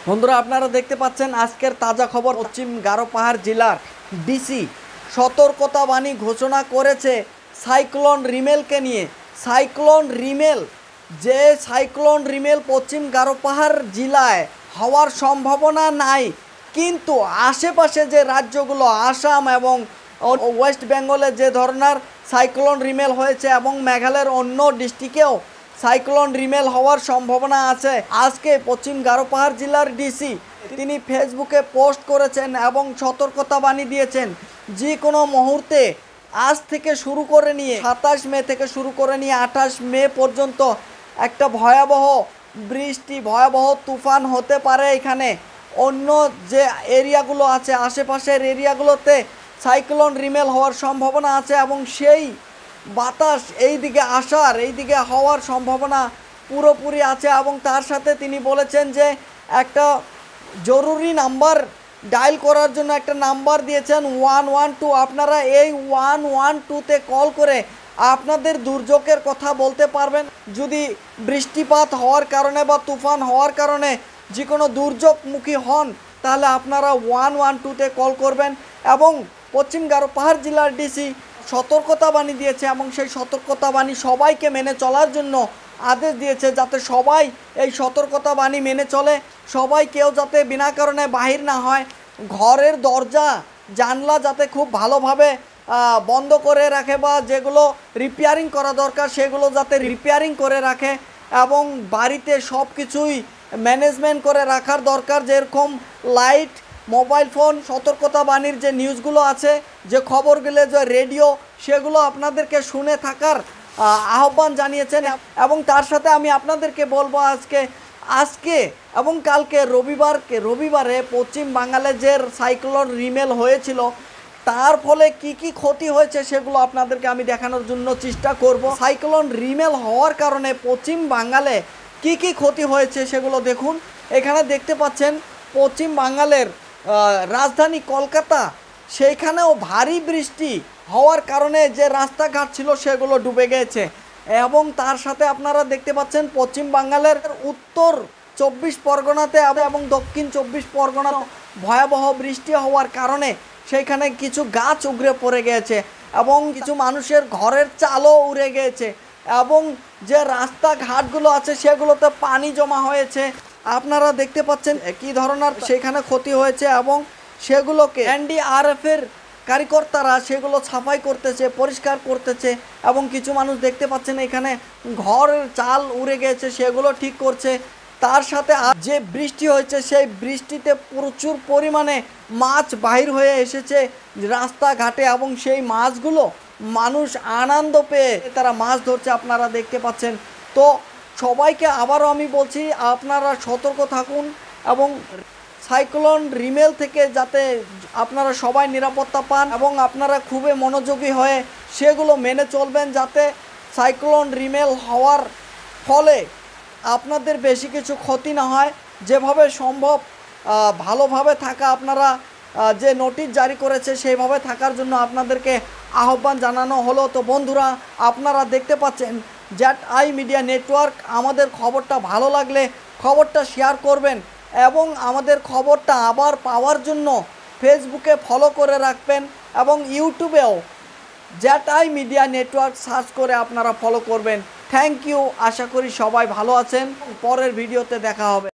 বন্ধুরা আপনারা দেখতে পাচ্ছেন আজকের তাজা খবর। পশ্চিম গারোপাহাড় জেলার ডিসি সতর্কতাবাণী ঘোষণা করেছে সাইক্লোন রিমেলকে নিয়ে। সাইক্লোন রিমেল পশ্চিম গারোপাহাড় জেলায় হওয়ার সম্ভাবনা নাই, কিন্তু আশেপাশে যে রাজ্যগুলো আসাম এবং ওয়েস্ট বেঙ্গলে যে ধরনের সাইক্লোন রিমেল হয়েছে এবং মেঘালয়ের অন্য ডিস্ট্রিক্টেও সাইক্লোন রিমেল হওয়ার সম্ভাবনা আছে। আজকে পশ্চিম গারোপাহাড় জেলার ডিসি তিনি ফেসবুকে পোস্ট করেছেন এবং সতর্কতাবাণী দিয়েছেন যে কোনো মুহূর্তে আজ থেকে শুরু করে নিয়ে 27 মে থেকে শুরু করে নিয়ে 28 মে পর্যন্ত একটা ভয়াবহ বৃষ্টি, ভয়াবহ তুফান হতে পারে। এখানে অন্য যে এরিয়াগুলো আছে আশেপাশের এরিয়াগুলোতে সাইক্লোন রিমেল হওয়ার সম্ভাবনা আছে এবং সেই বাতাস এইদিকে হওয়ার সম্ভাবনা পুরোপুরি আছে। এবং তার সাথে তিনি বলেছেন যে একটা জরুরি নাম্বার ডায়াল করার জন্য একটা নাম্বার দিয়েছেন 112। আপনারা এই 112তে কল করে আপনাদের দুর্যোগের কথা বলতে পারবেন। যদি বৃষ্টিপাত হওয়ার কারণে বা তুফান হওয়ার কারণে যে কোনো দুর্যোগমুখী হন তাহলে আপনারা 112তে কল করবেন। এবং পশ্চিম গারোপাহাড় জেলার ডিসি সতর্কতাবাণী দিয়েছে এবং সেই সতর্কতাবাণী সবাইকে মেনে চলার জন্য আদেশ দিয়েছে, যাতে সবাই এই সতর্কতাবাণী মেনে চলে। সবাই কেউ যাতে বিনা কারণে বাহির না হয়, ঘরের দরজা জানলা যাতে খুব ভালোভাবে বন্ধ করে রাখে বা যেগুলো রিপেয়ারিং করা দরকার সেগুলো যাতে রিপেয়ারিং করে রাখে এবং বাড়িতে সব কিছুই ম্যানেজমেন্ট করে রাখার দরকার। যেরকম লাইট, মোবাইল ফোন, সতর্কতাবাণীর যে নিউজগুলো আছে, যে খবরগুলো, যে রেডিও, সেগুলো আপনাদেরকে শুনে থাকার আহ্বান জানিয়েছেন। এবং তার সাথে আমি আপনাদেরকে বলবো আজকে এবং কালকে রবিবারে পশ্চিম বাংলায় যে সাইক্লোন রিমেল হয়েছিল তার ফলে কি কি ক্ষতি হয়েছে সেগুলো আপনাদেরকে আমি দেখানোর জন্য চেষ্টা করব। সাইক্লোন রিমেল হওয়ার কারণে পশ্চিম বাংলায় কি কি ক্ষতি হয়েছে সেগুলো দেখুন। এখানে দেখতে পাচ্ছেন পশ্চিম বাংলার রাজধানী কলকাতা, সেইখানেও ভারী বৃষ্টি হওয়ার কারণে যে রাস্তাঘাট ছিল সেগুলো ডুবে গেছে। এবং তার সাথে আপনারা দেখতে পাচ্ছেন পশ্চিম বাংলার উত্তর 24 পরগনাতে এবং দক্ষিণ 24 পরগনাতে ভয়াবহ বৃষ্টি হওয়ার কারণে সেইখানে কিছু গাছ উগড়ে পড়ে গেছে এবং কিছু মানুষের ঘরের চালও উড়ে গেছে এবং যে রাস্তাঘাটগুলো আছে সেগুলোতে পানি জমা হয়েছে। আপনারা দেখতে পাচ্ছেন কী ধরনের সেখানে ক্ষতি হয়েছে এবং সেগুলোকে এনডিআরএফের কার্যকর্তারা সেগুলো সাফাই করতেছে, পরিষ্কার করতেছে এবং কিছু মানুষ দেখতে পাচ্ছেন এখানে ঘরের চাল উড়ে গেছে সেগুলো ঠিক করছে। তার সাথে যে বৃষ্টি হয়েছে সেই বৃষ্টিতে প্রচুর পরিমাণে মাছ বাহির হয়ে এসেছে রাস্তাঘাটে এবং সেই মাছগুলো মানুষ আনন্দ পেয়ে তারা মাছ ধরছে, আপনারা দেখতে পাচ্ছেন। তো সবাইকে আবারও আমি বলছি আপনারা সতর্ক থাকুন এবং সাইক্লোন রিমেল থেকে যাতে আপনারা সবাই নিরাপত্তা পান এবং আপনারা খুবই মনোযোগী হয়ে সেগুলো মেনে চলবেন, যাতে সাইক্লোন রিমেল হওয়ার ফলে আপনাদের বেশি কিছু ক্ষতি না হয়। যেভাবে সম্ভব ভালোভাবে থাকা, আপনারা যে নোটিশ জারি করেছে সেইভাবে থাকার জন্য আপনাদেরকে আহ্বান জানানো হলো। তো বন্ধুরা আপনারা দেখতে পাচ্ছেন ZI মিডিয়া নেটওয়ার্ক। আমাদের খবরটা ভালো লাগলে খবরটা শেয়ার করবেন এবং আমাদের খবরটা আবার পাওয়ার জন্য ফেসবুকে ফলো করে রাখবেন এবং ইউটিউবেও ZI মিডিয়া নেটওয়ার্ক সার্চ করে আপনারা ফলো করবেন। Thank you. আশা করি সবাই ভালো আছেন। পরের ভিডিওতে দেখা হবে।